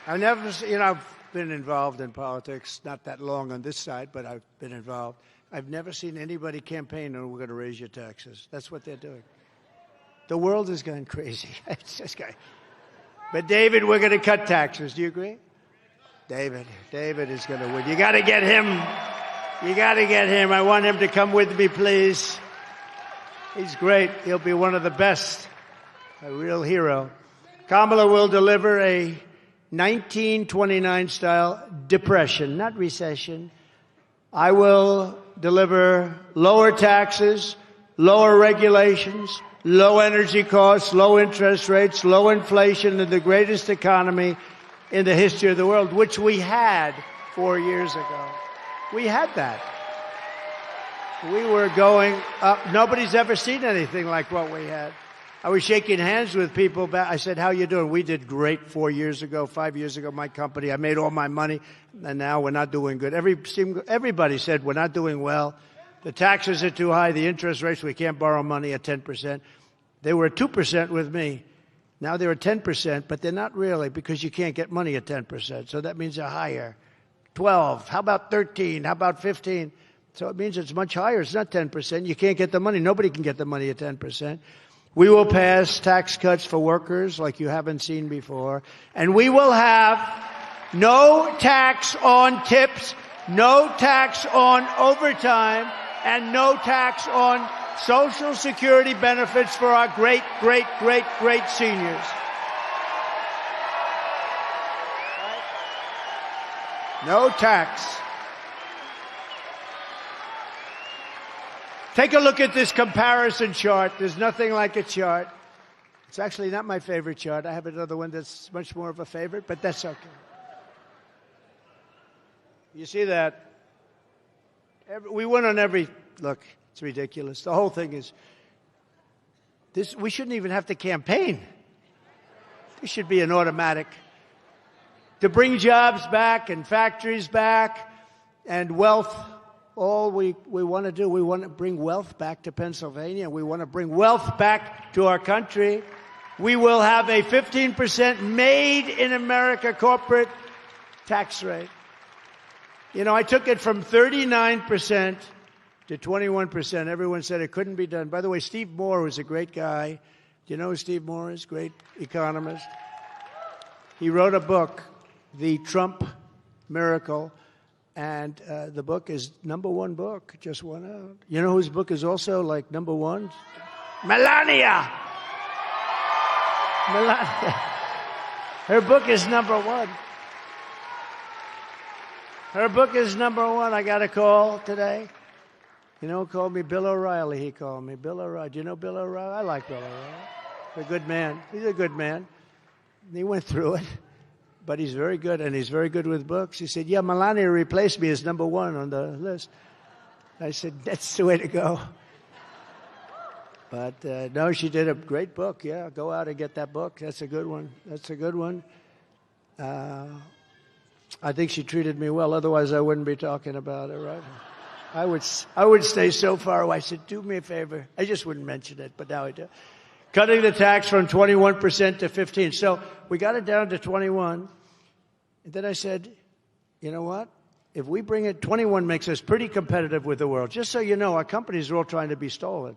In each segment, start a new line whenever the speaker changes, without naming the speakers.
I've never, I've been involved in politics, not that long on this side, but I've been involved. I've never seen anybody campaign on we're going to raise your taxes. That's what they're doing. The world is going crazy. It's just going. But David, we're going to cut taxes. Do you agree? David is going to win. You got to get him. You got to get him. I want him to come with me, please. He's great. He'll be one of the best. A real hero. Kamala will deliver a 1929-style depression, not recession. I will deliver lower taxes, lower regulations, low energy costs, low interest rates, low inflation, and the greatest economy in the history of the world, which we had 4 years ago. We had that. We were going up. Nobody's ever seen anything like what we had. I was shaking hands with people. I said, how you doing? We did great 4 years ago, 5 years ago, my company. I made all my money, and now we're not doing good. Everybody said we're not doing well. The taxes are too high. The interest rates, we can't borrow money at 10%. They were at 2% with me. Now they're at 10%, but they're not really because you can't get money at 10%. So that means they're higher. 12. How about 13? How about 15? So it means it's much higher. It's not 10%. You can't get the money. Nobody can get the money at 10%. We will pass tax cuts for workers like you haven't seen before. And we will have no tax on tips, no tax on overtime, and no tax on Social Security benefits for our great seniors. No tax. Take a look at this comparison chart. There's nothing like a chart. It's actually not my favorite chart. I have another one that's much more of a favorite, but that's okay. You see that? We win on every... Look, it's ridiculous. The whole thing is... We shouldn't even have to campaign. This should be an automatic. To bring jobs back and factories back and wealth... All we want to do, we want to bring wealth back to Pennsylvania. We want to bring wealth back to our country. We will have a 15% made in America corporate tax rate. I took it from 39% to 21%. Everyone said it couldn't be done. By the way, Steve Moore was a great guy. Do you know who Steve Moore is? Great economist. He wrote a book, The Trump Miracle. And the book is #1 book, just went out. You know whose book is also like #1? Melania. Her book is #1. Her book is #1. I got a call today. You know who called me? Bill O'Reilly, he called me. Bill O'Reilly. Do you know Bill O'Reilly? I like Bill O'Reilly. He's a good man. He's a good man. And he went through it. But he's very good, and he's very good with books. He said, yeah, Melania replaced me as #1 on the list. I said, that's the way to go. But, no, she did a great book. Yeah, go out and get that book. That's a good one. That's a good one. I think she treated me well. Otherwise, I wouldn't be talking about it, right? I would stay so far away. I said, do me a favor. I just wouldn't mention it, but now I do. Cutting the tax from 21% to 15%. So we got it down to 21%. And then I said, you know what? If we bring it, 21 makes us pretty competitive with the world. Just so you know, our companies are all trying to be stolen.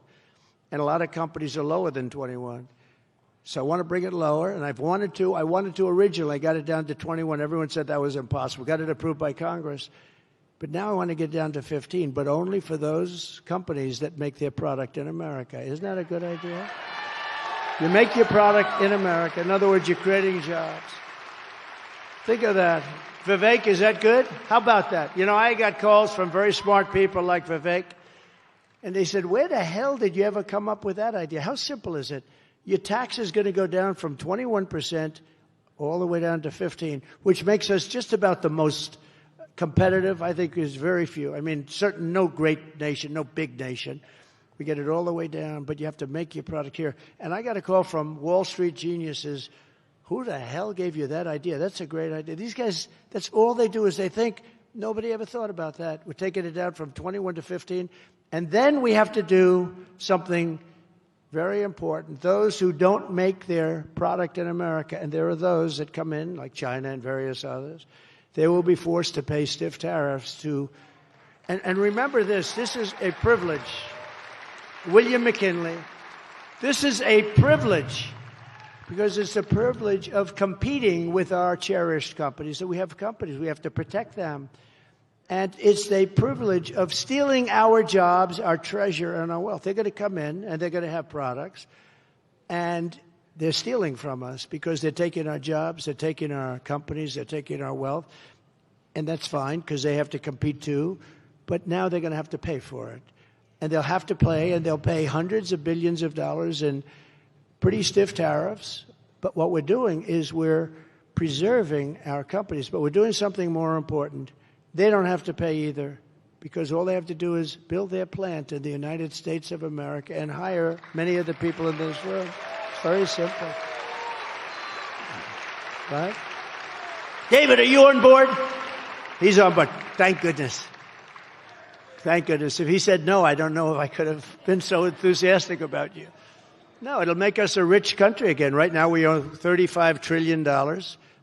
And a lot of companies are lower than 21. So I want to bring it lower, and I wanted to originally. I got it down to 21. Everyone said that was impossible. Got it approved by Congress. But now I want to get down to 15, but only for those companies that make their product in America. Isn't that a good idea? You make your product in America. In other words, you're creating jobs. Think of that. Vivek, is that good? How about that? I got calls from very smart people like Vivek, and they said, where the hell did you ever come up with that idea? How simple is it? Your tax is going to go down from 21% all the way down to 15%, which makes us just about the most competitive. I think there's very few. No great nation, no big nation. We get it all the way down, but you have to make your product here. And I got a call from Wall Street geniuses. Who the hell gave you that idea? That's a great idea. These guys, that's all they do is they think, nobody ever thought about that. We're taking it down from 21 to 15. And then we have to do something very important. Those who don't make their product in America, and there are those that come in, like China and various others, they will be forced to pay stiff tariffs to, and remember this is a privilege. William McKinley, this is a privilege, because it's a privilege of competing with our cherished companies. So we have companies, we have to protect them. And it's a privilege of stealing our jobs, our treasure, and our wealth. They're going to come in, and they're going to have products, and they're stealing from us because they're taking our jobs, they're taking our companies, they're taking our wealth. And that's fine, because they have to compete too. But now they're going to have to pay for it. And they'll have to pay, and they'll pay hundreds of billions of dollars in pretty stiff tariffs. But what we're doing is we're preserving our companies. But we're doing something more important. They don't have to pay either, because all they have to do is build their plant in the United States of America and hire many of the people in this room. It's very simple. Right? David, are you on board? He's on board. Thank goodness. Thank goodness. If he said no, I don't know if I could have been so enthusiastic about you. No, it'll make us a rich country again. Right now we owe $35 trillion.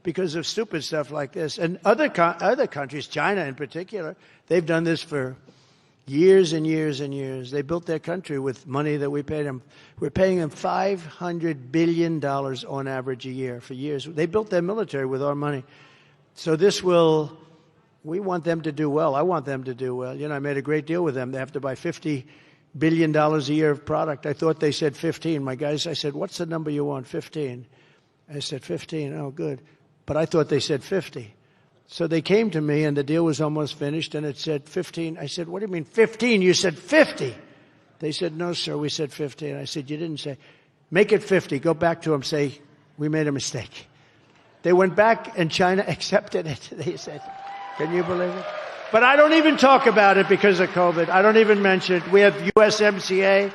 Because of stupid stuff like this. And other countries, China in particular, they've done this for years and years and years. They built their country with money that we paid them. We're paying them $500 billion on average a year for years. They built their military with our money. So we want them to do well. I want them to do well. You know, I made a great deal with them. They have to buy $50 billion a year of product. I thought they said 15. My guys, I said, what's the number you want? 15. I said, 15. Oh, good. But I thought they said 50. So they came to me, and the deal was almost finished, and it said 15. I said, what do you mean 15? You said 50. They said, no, sir, we said 15. I said, you didn't say. Make it 50. Go back to them, say, we made a mistake. They went back, and China accepted it. They said, can you believe it? But I don't even talk about it because of COVID. I don't even mention it. We have USMCA.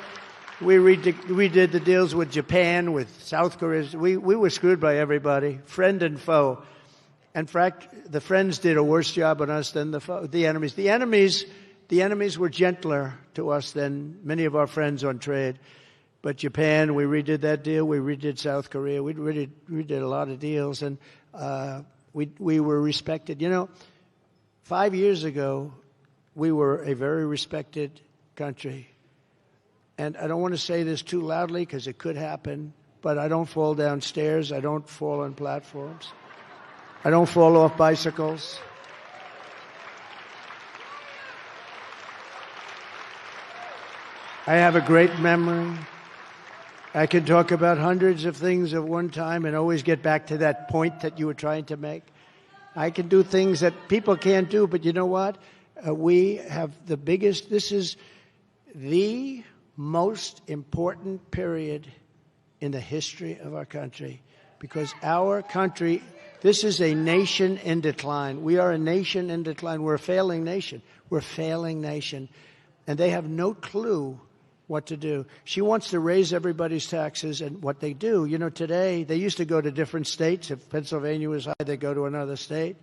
We did the deals with Japan, with South Korea. We were screwed by everybody, friend and foe. In fact, the friends did a worse job on us than the enemies. The enemies were gentler to us than many of our friends on trade. But Japan, we redid that deal. We redid South Korea. We redid a lot of deals, and we were respected. You know, 5 years ago, we were a very respected country. And I don't want to say this too loudly because it could happen, but I don't fall downstairs. I don't fall on platforms. I don't fall off bicycles. I have a great memory. I can talk about hundreds of things at one time and always get back to that point that you were trying to make. I can do things that people can't do, but you know what? We have the biggest, this is the most important period in the history of our country, because our country, this is a nation in decline. We are a nation in decline. We're a failing nation. We're a failing nation. And they have no clue what to do. She wants to raise everybody's taxes, and what they do, you know, today, they used to go to different states. If Pennsylvania was high, they go to another state.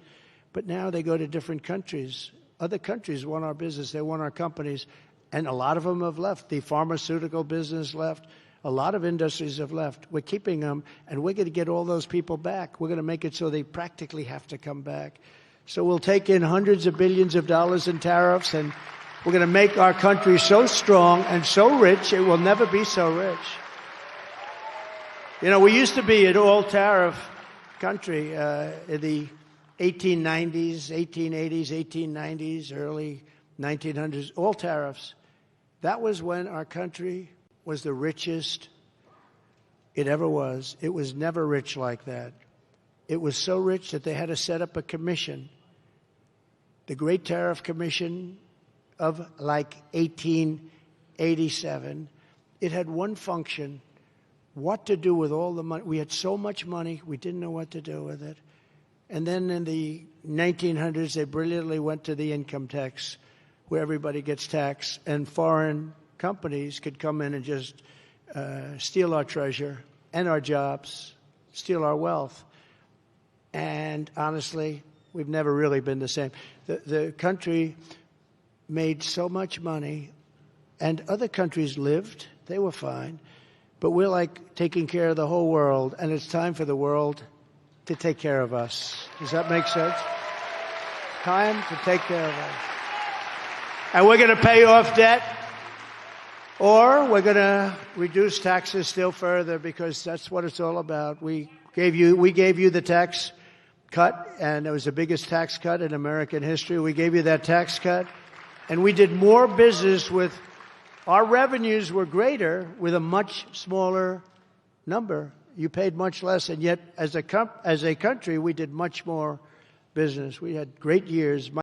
But now they go to different countries. Other countries want our business. They want our companies. And a lot of them have left. The pharmaceutical business left. A lot of industries have left. We're keeping them, and we're going to get all those people back. We're going to make it so they practically have to come back. So we'll take in hundreds of billions of dollars in tariffs, and we're going to make our country so strong and so rich, it will never be so rich. You know, we used to be an all-tariff country in the 1890s, 1880s, 1890s, early 1900s, all tariffs. That was when our country was the richest it ever was. It was never rich like that. It was so rich that they had to set up a commission, the Great Tariff Commission of like 1887. It had one function: what to do with all the money. We had so much money, we didn't know what to do with it. And then in the 1900s, they brilliantly went to the income tax, where everybody gets taxed, and foreign companies could come in and just steal our treasure and our jobs, steal our wealth. And honestly, we've never really been the same. The country made so much money, and other countries lived. They were fine. but we're like taking care of the whole world, and it's time for the world to take care of us. Does that make sense? Time to take care of us. And we're going to pay off debt, or we're going to reduce taxes still further, because that's what it's all about. We gave you the tax cut, and it was the biggest tax cut in American history. We gave you that tax cut, and we did more business with our revenues were greater with a much smaller number. You paid much less, and yet as a country, we did much more business. We had great years.